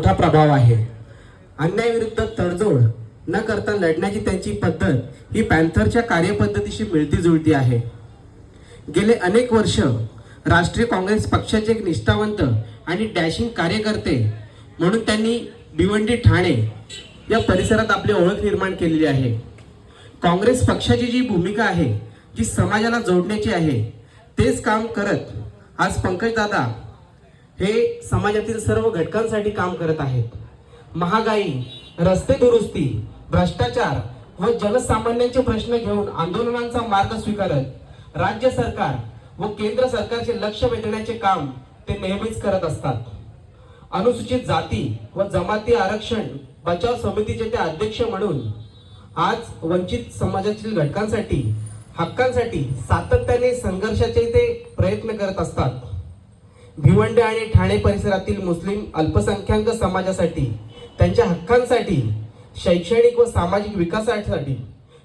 मोठा प्रभाव आहे। अन्यायाविरुद्ध तडजोड न करता लढण्याची त्यांची पद्धत ही पॅन्थरच्या कार्यपद्धतीशी मिळती जुळती आहे। गेले अनेक वर्ष राष्ट्रीय काँग्रेस पक्षाचे एक निष्ठावंत आणि डॅशिंग कार्यकर्ते म्हणून त्यांनी भिवंडी ठाणे या परिसरात आपली ओळख निर्माण केलेली आहे। काँग्रेस पक्षाची जी भूमिका आहे, जी समाजाला जोडण्याची आहे, तेच काम करत आज पंकजदादा हे समाजातील सर्व घटकांसाठी काम करत आहेत। महागाई, रस्ते दुरुस्ती, भ्रष्टाचार व जनसामान्यांचे प्रश्न घेऊन आंदोलनांचा मार्ग स्वीकारत राज्य सरकार व केंद्र सरकारचे लक्ष वेधण्याचे काम ते नेहमीच करत असतात। अनुसूचित जाती व जमाती आरक्षण बचाव समितीचे ते अध्यक्ष म्हणून आज वंचित समाजातील घटकांसाठी, हक्कांसाठी सातत्याने संघर्षाचे ते प्रयत्न करत असतात। भिवंडी आणि ठाणे परिसरातील मुस्लिम अल्पसंख्याक समाजासाठी, त्यांच्या हक्कांसाठी, शैक्षणिक व सामाजिक विकासासाठी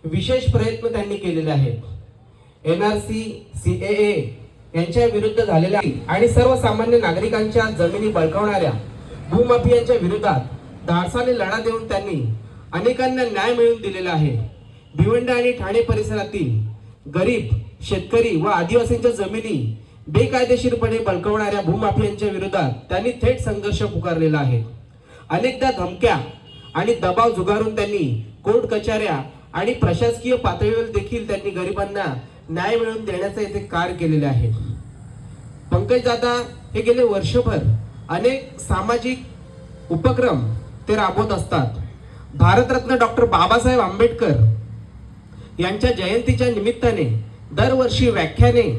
विशेष प्रयत्न त्यांनी केलेले आहेत। NRC, CAA यांच्या विरुद्ध झालेल्या आणि सर्वसामान्य नागरिकांच्या जमिनी बळकावणाऱ्या भूमाफियांच्या विरोधात धाडसाने लढा देऊन त्यांनी अनेकांना न्याय मिळवून दिलेला आहे। भिवंडी आणि ठाणे परिसरातील गरीब, शेतकरी व आदिवासींच्या जमिनी बेकायदेशीरपणे बळकावणाऱ्या भूमाफियांच्या विरोधात त्यांनी थेट संघर्ष पुकारलेला आहे। अनेकदा धमक्या आणि दबाव झुगारून त्यांनी कोर्ट कचऱ्या आणि प्रशासकीय पातळीवर देखील त्यांनी गरिबांना न्याय मिळवून देण्याचे इथे कार्य केलेले आहे। पंकजदादा हे गेले वर्षभर अनेक सामाजिक उपक्रम ते राबवत असतात। भारतरत्न डॉक्टर बाबासाहेब आंबेडकर यांच्या जयंतीच्या निमित्ताने दरवर्षी व्याख्याने,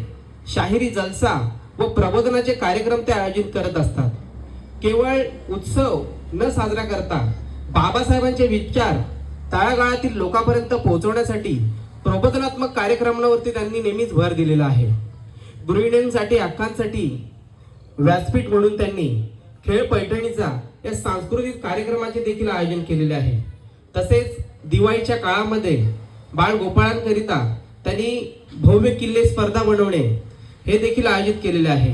शाहिरी जलसा व प्रबोधनाचे कार्यक्रम ते आयोजित करत असतात। केवळ उत्सव न साजरा करता बाबासाहेबांचे विचार तळागाळातील लोकांपर्यंत पोहोचवण्यासाठी प्रबोधनात्मक कार्यक्रमांवरती त्यांनी नेहमीच भर दिलेला आहे। गृहिणींसाठी, हक्कांसाठी व्यासपीठ म्हणून त्यांनी खेळ पैठणीचा या सांस्कृतिक कार्यक्रमाचे देखील आयोजन केलेले आहे। तसेच दिवाळीच्या काळामध्ये बाळगोपाळांकरिता त्यांनी भव्य किल्ले स्पर्धा बनवणे हे देखील आयोजित केलेले आहे।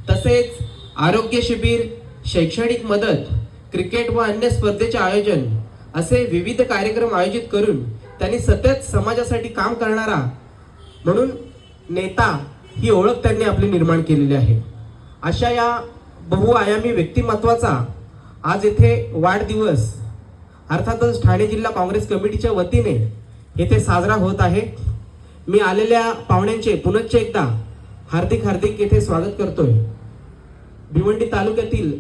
तसेच आरोग्य शिबिर, शैक्षणिक मदत, क्रिकेट व अन्य स्पर्धेचे आयोजन असे विविध कार्यक्रम आयोजित करून त्यांनी सतत समाजासाठी काम करणारा म्हणून नेता ही ओळख त्यांनी आपली निर्माण केलेली आहे। अशा या बहुआयामी व्यक्तिमत्वाचा आज येथे वाढदिवस अर्थातच ठाणे जिल्हा काँग्रेस कमिटीच्या वतीने येथे साजरा होत आहे। मी आलेल्या पाहुण्यांचे पुनश्च एकदा हार्दिक येथे स्वागत करतोय। भिवंडी तालुक्यातील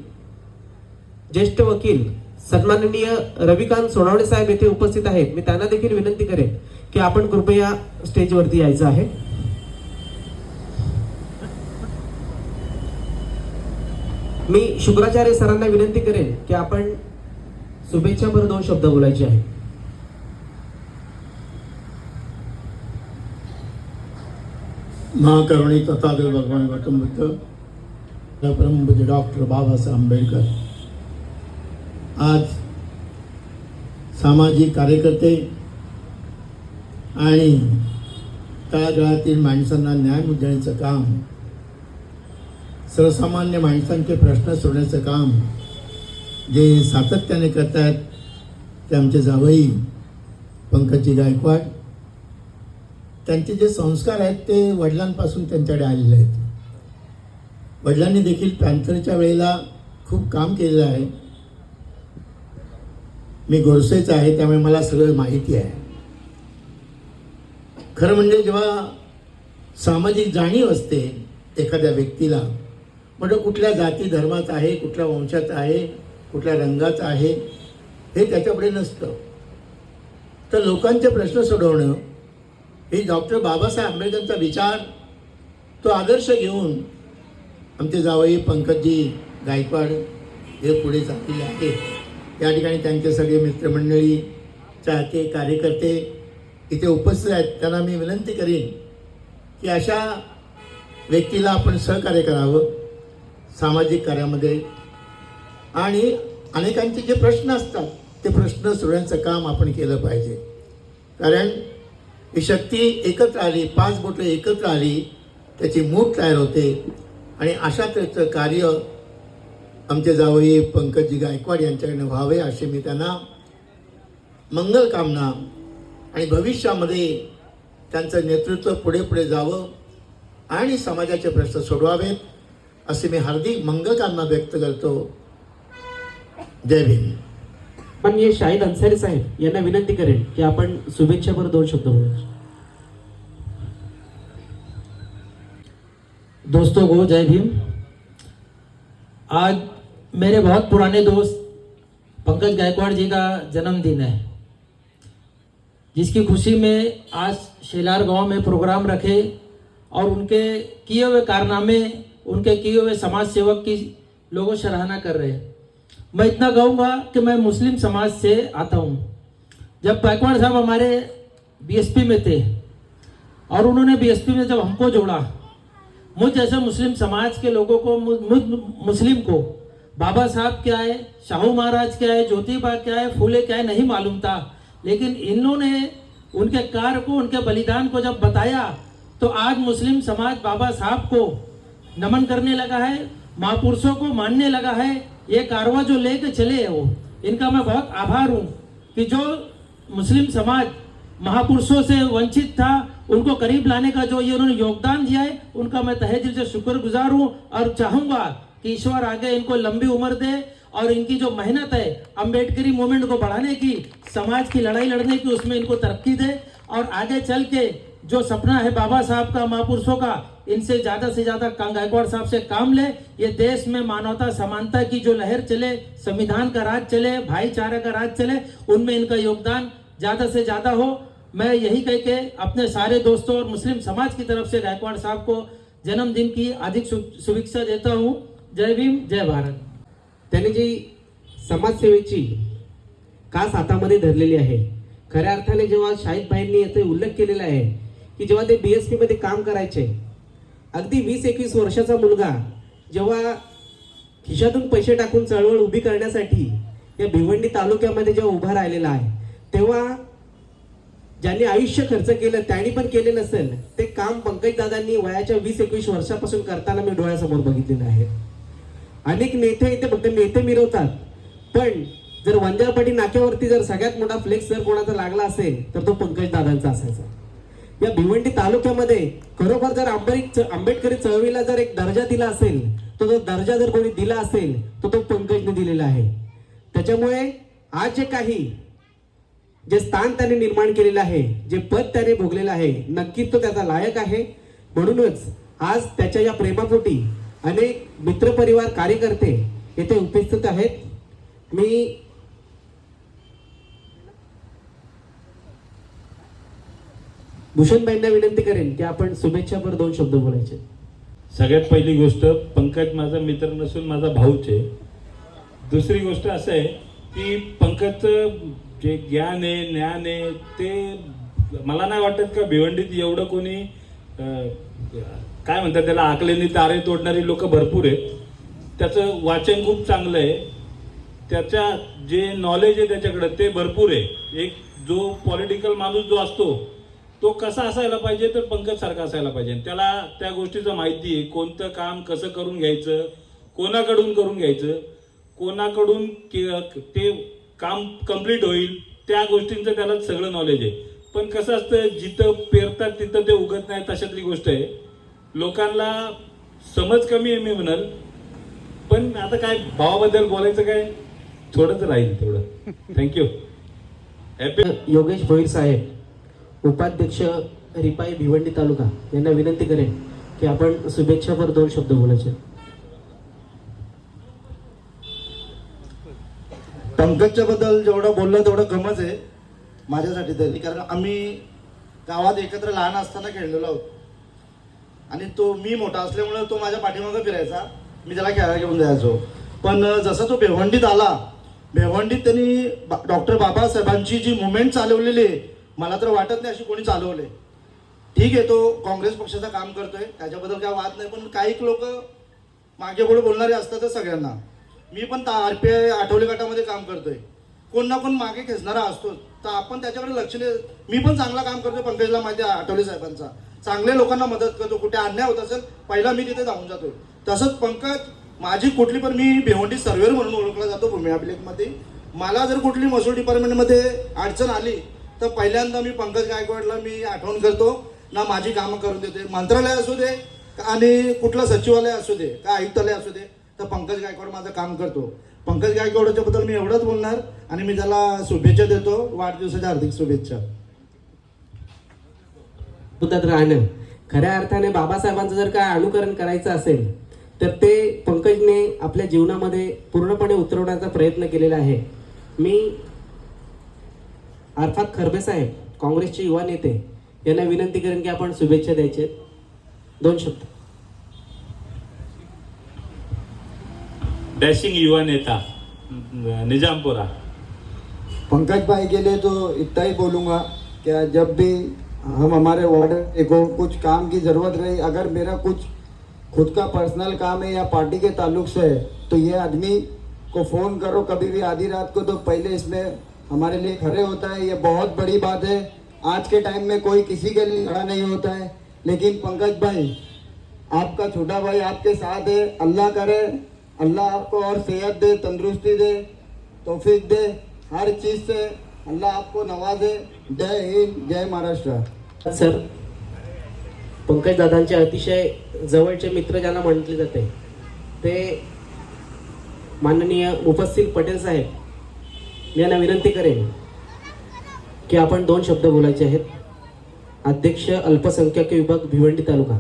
ज्येष्ठ वकील सन्माननीय रविकांत सोनवणे साहेब येथे उपस्थित आहेत। मी त्यांना देखील विनंती करेन की आपण कृपया स्टेजवरती यायचं आहे। मी शुक्राचार्य सरांना विनंती करेन की आपण शुभेच्छापर 2 शब्द बोलायचे आहे। महाकरुणी तथागत भगवान गौतम बुद्ध, परमपूज्य डॉक्टर बाबासाहेब आंबेडकर आज सामाजिक कार्यकर्ते आणि तळागाळातील माणसांना न्याय देण्याचं काम, सर्वसामान्य माणसांचे प्रश्न सोडण्याचं काम जे सातत्याने करत आहेत ते आमचे जावई पंकजी गायकवाड। त्यांचे जे संस्कार आहेत ते वडिलांपासून त्यांच्याकडे आलेले आहेत। वडिलांनी देखील पॅन्थरच्या वेळेला खूप काम केलेलं आहे। मी गोरसेचा आहे त्यामुळे मला सगळं माहिती आहे। खरं म्हणजे जेव्हा सामाजिक जाणीव असते एखाद्या व्यक्तीला, म्हणजे कुठल्या जाती धर्माचा आहे, कुठल्या वंशाचा आहे, कुठल्या रंगाचा आहे हे त्याच्यापुढे नसतं। तर लोकांचे प्रश्न सोडवणं हे डॉक्टर बाबासाहेब आंबेडकरांचा विचार, तो आदर्श घेऊन आमचे जावई पंकजी गायकवाड हे पुढे चाललेले आहेत। या ठिकाणी त्यांचे सगळे मित्रमंडळी, चाहते, कार्यकर्ते इथे उपस्थित आहेत। त्यांना मी विनंती करीन की अशा व्यक्तीला आपण सहकार्य करावं सामाजिक कार्यामध्ये, आणि अनेकांचे जे प्रश्न असतात ते प्रश्न सोडवण्याचं काम आपण केलं पाहिजे। कारण ही शक्ती एकत्र आली, 5 बोटं एकत्र आली, त्याची मूठ तयार होते आणि अशा त्याचं कार्य आमचे जावई पंकजी गायकवाड यांच्याकडनं व्हावे असे मी त्यांना मंगल कामना आणि भविष्यामध्ये त्यांचं नेतृत्व पुढे पुढे जावं आणि समाजाचे प्रश्न सोडवावेत असे मी हार्दिक मंगलकामना व्यक्त करतो. जय भीम. पण ये शाहिद अन्सारी साहेब यांना विनंती करेन की आपण शुभेच्छापर 2 शब्द बोला. दोस्तों को जय भीम. आज मेरे बहुत पुराने दोस्त पंकज गायकवाड़ जी का जन्मदिन है, जिसकी खुशी में आज शेलार गांव में प्रोग्राम रखे और उनके किए हुए कारनामे, उनके किए हुए समाज सेवक की लोगों सराहना कर रहे हैं. मैं इतना कहूँगा कि मैं मुस्लिम समाज से आता हूँ. जब गायकवाड़ साहब हमारे बीएसपी में थे और उन्होंने बीएसपी में जब हमको जोड़ा, मुझ जैसे मुस्लिम समाज के लोगों को, मुस्लिम को बाबा साहब क्या है, शाहू महाराज क्या है, ज्योतिबा क्या है, फूले क्या है नहीं मालूम था. लेकिन इन्होंने उनके कार्य को, उनके बलिदान को जब बताया तो आज मुस्लिम समाज बाबा साहब को नमन करने लगा है, महापुरुषों को मानने लगा है. ये कारवा जो लेके चले हैं वो, इनका मैं बहुत आभार हूँ कि जो मुस्लिम समाज महापुरुषों से वंचित था उनको करीब लाने का जो ये उन्होंने योगदान दिया है, उनका मैं तहे दिल से शुक्रगुजार हूँ. और चाहूँगा कि ईश्वर आगे इनको लंबी उम्र दे और इनकी जो मेहनत है अम्बेडकरी मूवमेंट को बढ़ाने की, समाज की लड़ाई लड़ने की, उसमें इनको तरक्की दे और आगे चल के जो सपना है बाबा साहब का, महापुरुषों का, इनसे ज़्यादा से ज़्यादा गायकवाड़ साहब से काम ले. ये देश में मानवता समानता की जो लहर चले, संविधान का राज चले, भाईचारे का राज चले, उनमें इनका योगदान ज़्यादा से ज़्यादा हो. मैं यही कह के अपने सारे दोस्तों और मुस्लिम समाज की तरफ से गायकवाड़ साहब को जन्मदिन की अधिक शुभेच्छा देता हूँ. जय भीम, जय भारत. त्याने जी समाजसेवेची कास हातामध्ये धरलेली आहे. खऱ्या अर्थाने जेव्हा शाहिद भाईंनी याचा उल्लेख केलेला आहे की जेव्हा ते बीएसपी मध्ये काम करायचे, अगदी 20-21 वर्षाचा मुलगा जेव्हा खिशातून पैसे टाकून चळवळ उभी करण्यासाठी या भिवंडी तालुक्यामध्ये जेव्हा उभा राहिलेला आहे, तेव्हा ज्यांनी आयुष्य खर्च केलं त्यांनी पण केले नसेल ते काम पंकज दादांनी वयाच्या 20-21 वर्षापासून करताना मी डोळ्यासमोर बघितलेलं आहे. अनेक नेते इथे फक्त नेते मिरवतात, पण जर वंजारपाटी नाक्यावरती जर सगळ्यात मोठा फ्लेक्स जर कोणाचा लागला असेल तर तो पंकज दादांचा असायचा. या भिवंडी तालुक्यामध्ये खरोखर जर आंबेडकरी चळवळीला जर एक दर्जा दिला असेल तर तो दर्जा जर कोणी दिला असेल तर तो पंकजने दिलेला आहे. त्याच्यामुळे आज जे काही जे स्थान त्याने निर्माण केलेलं आहे, जे पद त्याने भोगलेलं आहे, नक्कीच तो त्याचा लायक आहे. म्हणूनच आज त्याच्या या प्रेमापोटी अनेक मित्रपरिवार, कार्यकर्ते येथे उपस्थित आहेत. मी भूषणबाईंना विनंती करेन की आपण शुभेच्छापर 2 शब्द बोलायचे. सगळ्यात पहिली गोष्ट, पंकज माझा मित्र नसून माझा भाऊच आहे. दुसरी गोष्ट असं आहे की पंकजचं जे ज्ञान आहे, ज्ञान आहे, ते मला नाही वाटत का भिवंडीत एवढं कोणी काय म्हणतात त्याला, आकलेनी तारे तोडणारी लोक भरपूर आहेत. त्याचं वाचन खूप चांगलं आहे, त्याच्या जे नॉलेज आहे त्याच्याकडं ते भरपूर आहे. एक जो पॉलिटिकल माणूस जो असतो तो कसा असायला पाहिजे तर पंकज सारखा असायला पाहिजे. त्याला त्या गोष्टीचं माहिती आहे, कोणतं काम कसं करून घ्यायचं, कोणाकडून करून घ्यायचं, कोणाकडून ते काम कंप्लीट होईल, त्या गोष्टींचं त्याला सगळं नॉलेज आहे. पण कसं असतं, जिथं पेरतात तिथं ते उगत नाही, तशातली गोष्ट आहे. लोकांना समज कमी आहे मी म्हणाल, पण आता काय भावाबद्दल बोलायचं काय, थोडंच राहील तेवढं. थँक्यू. योगेश भोईर साहेब, उपाध्यक्ष रिपाई भिवंडी तालुका, यांना विनंती करेन की आपण शुभेच्छापर 2 शब्द बोलायचे. पंकजच्या बद्दल जेवढं बोललं तेवढं कमच आहे माझ्यासाठी तरी, कारण आम्ही गावात एकत्र लहान असताना खेळलेलो आहोत आणि तो मी मोठा असल्यामुळे तो माझ्या पाठीमागं फिरायचा, मी त्याला खेळायला घेऊन जायचो. पण जसं तो भिवंडीत आला, भिवंडीत त्यांनी डॉक्टर बाबासाहेबांची जी मुवमेंट चालवलेली आहे, मला तर वाटत नाही अशी कोणी चालवले. ठीक आहे, तो काँग्रेस पक्षाचं काम करतोय, त्याच्याबद्दल काय वाद नाही, पण काही लोक मागे पुढे बोलणारे असतातच सगळ्यांना. मी पण RPI आठवले गटामध्ये काम करतोय, कोण ना कोण मागे खेचणारा असतो, तर आपण त्याच्याकडे लक्ष नाही. मी पण चांगला काम करतोय, पंकजला माहिती आहे आठवले साहेबांचा, चांगले लोकांना मदत करतो, कुठे अन्याय होत असेल पहिला मी तिथे जाऊन जातोय. तसंच पंकज माझी कुठली पण, मी भिवंडी सर्वेअर म्हणून ओळखला जातो भूमी अभिलेखमध्ये. मला जर कुठली महसूल डिपार्टमेंटमध्ये अडचण आली तर पहिल्यांदा मी पंकज गायकवाडला मी आठवण करतो ना, माझी कामं करून देते. मंत्रालय असू दे आणि कुठलं सचिवालय असू दे का आयुक्तालय असू दे, तर पंकज गायकवाड माझं काम करतो. पंकज गायकवाडच्या बद्दल मी एवढंच बोलणार आणि मी त्याला शुभेच्छा देतो, वाढदिवसाच्या हार्दिक शुभेच्छा. मुद्दात राहणं, खऱ्या अर्थाने बाबासाहेबांचं जर काय अनुकरण करायचं असेल तर ते पंकजने आपल्या जीवनामध्ये पूर्णपणे उतरवण्याचा प्रयत्न केलेला आहे. मी अर्थात खरबे साहेब, काँग्रेसचे युवा नेते, यांना विनंती करेन की आपण शुभेच्छा द्यायचे. 2 शब्द. डैशिंग युवा नेता निजामपुरा. पंकज भाई के लिए तो इतना ही बोलूँगा कि जब भी हम हमारे वार्ड को कुछ काम की ज़रूरत रही, अगर मेरा कुछ खुद का पर्सनल काम है या पार्टी के ताल्लुक से है, तो ये आदमी को फ़ोन करो कभी भी आधी रात को, तो पहले इसमें हमारे लिए खड़े होता है. ये बहुत बड़ी बात है. आज के टाइम में कोई किसी के लिए खड़ा नहीं होता है, लेकिन पंकज भाई आपका छोटा भाई आपके साथ है. अल्लाह करे अल्लाह आपको और सेहत दे, तंदुरुस्ती दे, तौफीक दे, हर चीज़ से अल्लाह आपको नवाजे. जय हिंद, जय महाराष्ट्र. सर, पंकज दादांचे अतिशय जवळचे मित्र ज्यांना म्हटले जाते ते माननीय मुफस्सिल पटेल साहेब, मी यांना विनंती करेन की आपण 2 शब्द बोलायचे आहेत. अध्यक्ष अल्पसंख्याक विभाग भिवंडी तालुका.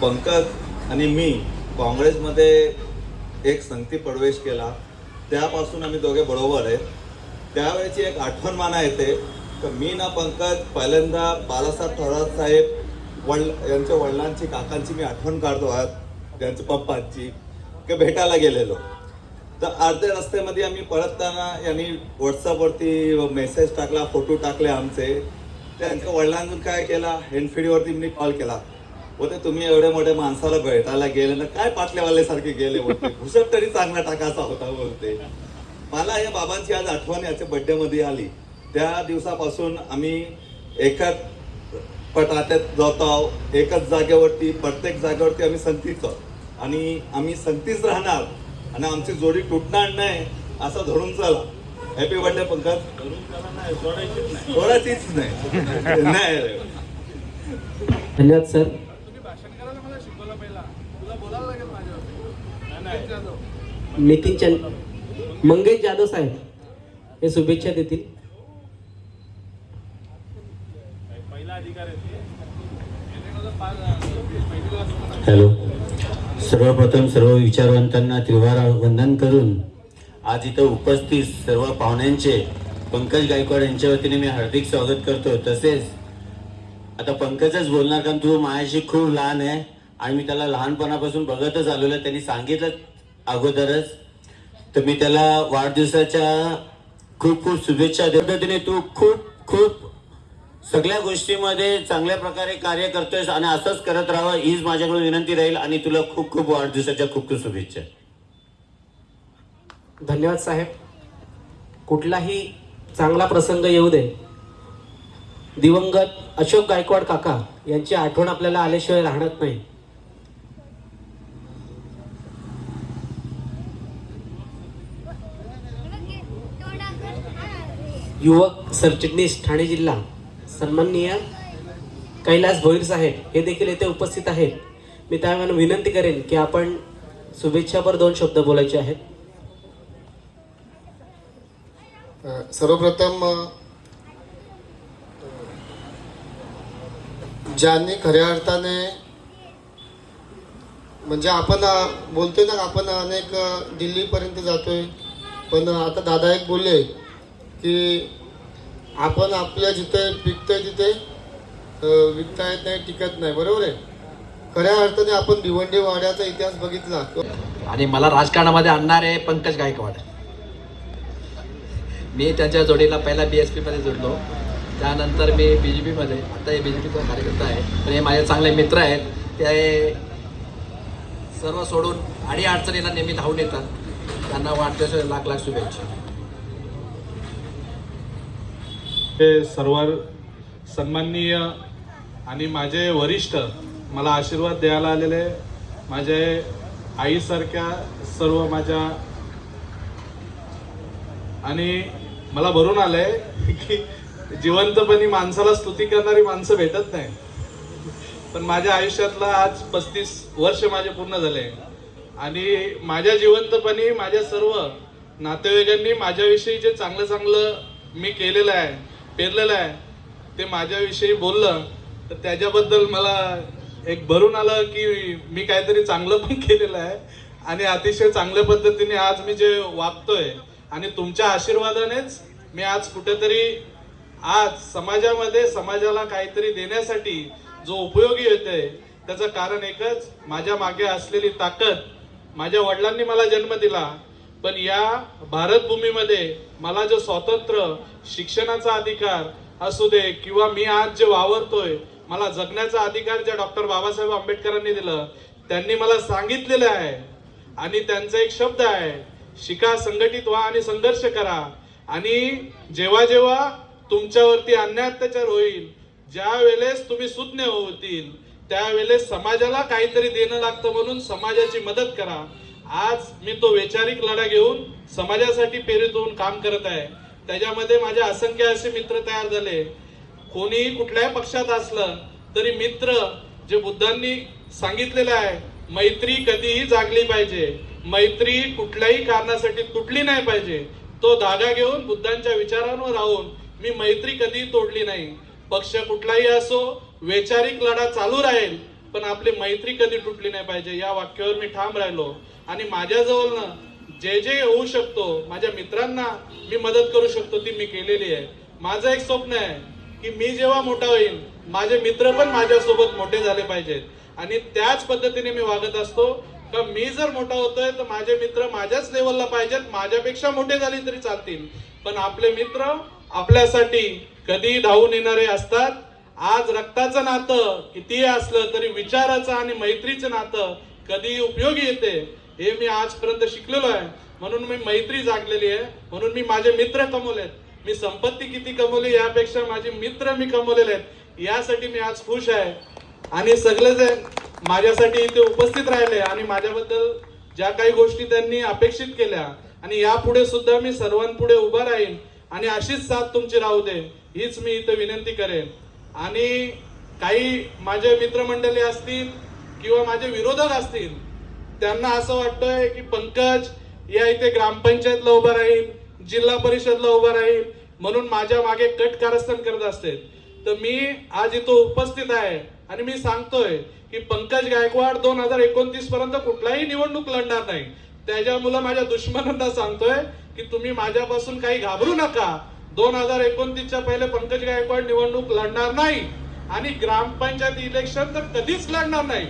पंकज आणि मी काँग्रेसमध्ये एक संगती प्रवेश केला, त्यापासून आम्ही दोघे बरोबर आहेत. त्यावेळेची एक आठवण मला येते तर मी ना पंकज पहिल्यांदा बाळासाहेब थोरात साहेब यांच्या वडिलांची, काकांची मी आठवण काढतो आज, त्यांच्या पप्पांची, की भेटायला गेलेलो. तर अर्ध्या रस्त्यामध्ये आम्ही परतताना यांनी व्हॉट्सअपवरती मेसेज टाकला, फोटो टाकले आमचे. त्यांच्या वडिलांनी काय केला, हँडफीडवरती मी कॉल केला, होते तुम्ही एवढे मोठे माणसाला भेटायला गेले ना, काय पाटलेवाल्यासारखे गेले होते, घुसट तरी चांगला टाकायचा होता बोलते. मला या बाबांची आज आठवण याच्या बड्डेमध्ये आली. त्या दिवसापासून आम्ही एकाच पटात्यात जात आहोत, एकाच जागेवरती, प्रत्येक जागेवरती आम्ही संगतीच आहोत आणि आम्ही संगतीच राहणार आणि आमची जोडी तुटणार नाही असं धरून चला. Happy birthday Pankaj. सोडायचीच नाही. नाही. धन्यवाद सर. नितीन चंद, मंगेश जाधव साहेब हे शुभेच्छा देतील. हॅलो, सर्वप्रथम सर्व विचारवंतांना त्रिवार वंदन करून आज इथं उपस्थित सर्व पाहुण्यांचे पंकज गायकवाड यांच्या वतीने मी हार्दिक स्वागत करतो. तसेच आता पंकजच बोलणार, कारण तू माझ्याशी खूप लहान आहे आणि मी त्याला लहानपणापासून बघतच आलेलो. त्यांनी सांगितलं अगोदरच, तर मी त्याला वाढदिवसाच्या खूप खूप शुभेच्छा देतो. पद्धतीने तू खूप खूप सगळ्या गोष्टीमध्ये चांगल्या प्रकारे कार्य करतोयस आणि असंच करत राहावं हीच माझ्याकडून विनंती राहील आणि तुला खूप खूप वाढदिवसाच्या खूप खूप शुभेच्छा. धन्यवाद साहेब. कुठलाही चांगला प्रसंग येऊ दे, दिवंगत अशोक गायकवाड काका यांची आठवण आपल्याला आल्याशिवाय राहणार नाही. युवक सरचिटणीस ठाणे जिल्हा सन्माननीय कैलास भोईर साहेब हे देखील येथे उपस्थित आहेत. मी त्यावेळेला विनंती करेन की आपण शुभेच्छापर 2 शब्द बोलायचे आहेत. सर्वप्रथम ज्यांनी खऱ्या अर्थाने म्हणजे आपण बोलतोय ना, आपण अनेक दिल्लीपर्यंत जातोय, पण आता दादा एक बोलले की आपण आपल्या जिथे पिकतोय तिथे विकता येत नाही, टिकत नाही. बरोबर आहे. खऱ्या अर्थाने आपण भिवंडी वाड्याचा इतिहास बघितला आणि मला राजकारणामध्ये आणणारे पंकज गायकवाड. मी त्यांच्या जोडीला पहिला BSP मध्ये जोडलो, त्यानंतर मी BJP मध्ये, आता हे BJPचा कार्यकर्ता आहे. पण हे माझे चांगले मित्र आहेत, ते सर्व सोडून अडचणीला नेहमी धावून येतात. त्यांना वाढदिवसाच्या लाख लाख शुभेच्छा. ते सर्व सन्माननीय आणि माझे वरिष्ठ मला आशीर्वाद द्यायला आलेले माझे आईसारख्या सर्व माझ्या, आणि मला भरून आलंय की जिवंतपणी माणसाला स्तुती करणारी माणसं भेटत नाही, पण माझ्या आयुष्यातला आज 35 वर्ष माझे पूर्ण झाले आणि माझ्या जिवंतपणी माझ्या सर्व नातेवाईकांनी माझ्याविषयी जे चांगलं चांगलं मी केलेलं आहे, पेरलेलं आहे, ते माझ्याविषयी बोललं तर त्याच्याबद्दल मला एक भरून आलं की मी काहीतरी चांगलं पण केलेलं आहे आणि अतिशय चांगल्या पद्धतीने आज मी जे वागतोय आणि तुमच्या आशीर्वादानेच मी आज कुठेतरी आज समाजामध्ये समाजाला काहीतरी देण्यासाठी जो उपयोगी येते त्याचं कारण एकच, माझ्या मागे असलेली ताकद. माझ्या वडिलांनी मला जन्म दिला, पण या भारतभूमीमध्ये मला जो स्वातंत्र्य, शिक्षणाचा अधिकार असू दे किंवा मी आज जे वावरतोय, मला जगण्याचा अधिकार ज्या डॉक्टर बाबासाहेब आंबेडकरांनी दिलं, त्यांनी मला सांगितलेलं आहे आणि त्यांचा एक शब्द आहे, शिका, संघटित व्हा आणि संघर्ष करा. आणि जेव्हा जेव्हा तुमच्यावरती अन्याय अत्याचार होईल, ज्या वेळेस तुम्ही सुज्ञ होतील, त्यावेळेस समाजाला काहीतरी देणं लागतं, म्हणून समाजाची मदत करा. आज मी तो वैचारिक लढा घेऊन समाजासाठी प्रेरित होऊन काम करत आहे. त्याच्यामध्ये माझे असंख्य असे मित्र तयार झाले. कोणीही कुठल्याही पक्षात असलं तरी मित्र, जे बुद्धांनी सांगितलेलं आहे, मैत्री कधीही जागली पाहिजे, मैत्री कुठल्याही कारणासाठी तुटली नाही पाहिजे, तो धागा घेऊन बुद्धांच्या विचारांवर राहून मी मैत्री कधीही तोडली नाही. पक्ष कुठलाही असो, वैचारिक लढा चालू राहील, पण आपली मैत्री कधी तुटली नाही पाहिजे, या वाक्यावर मी ठाम राहिलो. आणि माझ्याजवळ जे जे होऊ शकतो, माझ्या मित्रांना मी मदत करू शकतो ती मी केलेली आहे. माझं एक स्वप्न आहे की मी जेव्हा मोठा होईल, माझे मित्र पण माझ्यासोबत मोठे झाले पाहिजेत आणि त्याच पद्धतीने मी वागत असतो का मी जर मोठा होतोय तर माझे मित्र माझ्याच लेवलला पाहिजेत, माझ्यापेक्षा मोठे झाले तरी चालतील, पण आपले मित्र आपल्यासाठी कधी धावून येणारे असतात. आज रक्ताचं नातं कितीही असलं तरी विचाराचं आणि मैत्रीचं नातं कधी उपयोगी येते, हे मी आजपर्यंत शिकलेलो आहे. म्हणून मी मैत्री जागलेली आहे, म्हणून मी माझे मित्र कमवलेत. मी संपत्ती किती कमवली यापेक्षा माझे मित्र मी कमवलेले आहेत, यासाठी मी आज खुश आहे. आणि सगळेजण माझ्यासाठी इथे उपस्थित राहिले आणि माझ्याबद्दल ज्या काही गोष्टी त्यांनी अपेक्षित केल्या, आणि यापुढे सुद्धा मी सर्वांपुढे उभा राहीन आणि अशीच साथ तुमची राहू दे, हीच मी इथे विनंती करेन. आणि काही माझे मित्रमंडळी असतील किंवा माझे विरोधक असतील, त्यांना असं वाटतंय की पंकज या इथे ग्रामपंचायतला उभा राहील, जिल्हा परिषदला उभा राहील, म्हणून माझ्या मागे कट कारस्थान करत असते. तर मी आज इथं उपस्थित आहे आणि मी सांगतोय की पंकज गायकवाड 2029 पर्यंत कुठलाही निवडणूक लढणार नाही. त्याच्यामुळे माझ्या दुश्मनांना सांगतोय की तुम्ही माझ्यापासून काही घाबरू नका. 2029च्या पहिले पंकज गायकवाड निवडणूक लढणार नाही आणि ग्रामपंचायत इलेक्शन तर कधीच लढणार नाही.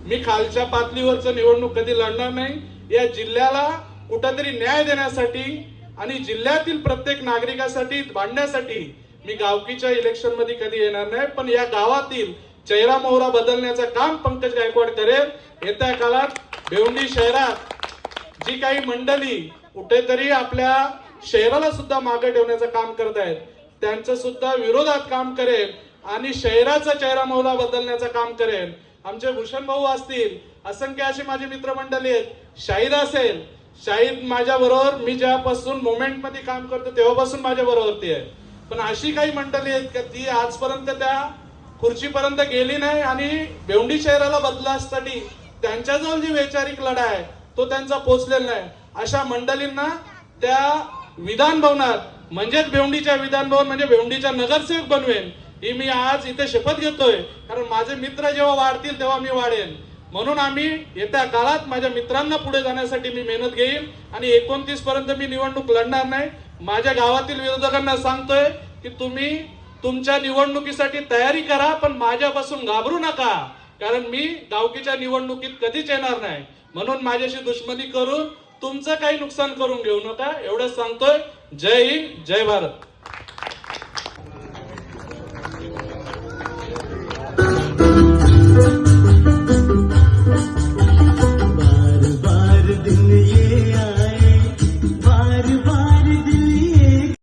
मी खालच्या पातळीवरचं निवडणूक कधी लढणार नाही. या जिल्ह्याला कुठेतरी न्याय देण्यासाठी आणि जिल्ह्यातील प्रत्येक नागरिकासाठी भांडण्यासाठी मी गावकीच्या इलेक्शन मध्ये कधी येणार नाही, पण या गावातील चेहरा मोहरा बदलण्याचं काम पंकज गायकवाड करेल. येत्या काळात भिवंडी शहरात जी काही मंडळी कुठेतरी आपल्या शहराला सुद्धा मागे ठेवण्याचं काम करत आहेत, त्यांचं सुद्धा विरोधात काम करेल आणि शहराचा चेहरा मोहरा बदलण्याचं काम करेल. आमचे भूषण भाऊ असतील, असंख्य असे माझे मित्रमंडळी आहेत, शाहीद असेल, शाहीद माझ्या बरोबर मी जेव्हापासून मोमेंट मध्ये काम करतो तेव्हापासून माझ्या बरोबरती आहे. पण अशी काही मंडळी आहेत का ती आजपर्यंत त्या खुर्चीपर्यंत गेली नाही आणि भिवंडी शहराला बदलण्यासाठी त्यांच्याजवळ जी वैचारिक लढा आहे तो त्यांचा पोचलेला नाही. अशा मंडळींना त्या विधान भवनात, म्हणजेच भिवंडीच्या विधान भवन म्हणजे भिवंडीचा नगरसेवक बनवेन, ही मी आज इथे शपथ घेतोय. कारण माझे मित्र जेव्हा वाढतील तेव्हा मी वाढेन. म्हणून आम्ही येत्या काळात माझ्या मित्रांना पुढे जाण्यासाठी मी मेहनत घेईन आणि 29 पर्यंत मी निवडणूक लढणार नाही. माझ्या गावातील विरोधकांना सांगतोय की तुम्ही तुमच्या निवडणुकीसाठी तयारी करा, पण माझ्यापासून घाबरू नका, कारण मी गावकीच्या निवडणुकीत कधीच येणार नाही. म्हणून माझ्याशी दुश्मनी करून तुमचं काही नुकसान करून घेऊ नका, एवढंच सांगतोय. जय हिंद, जय भारत.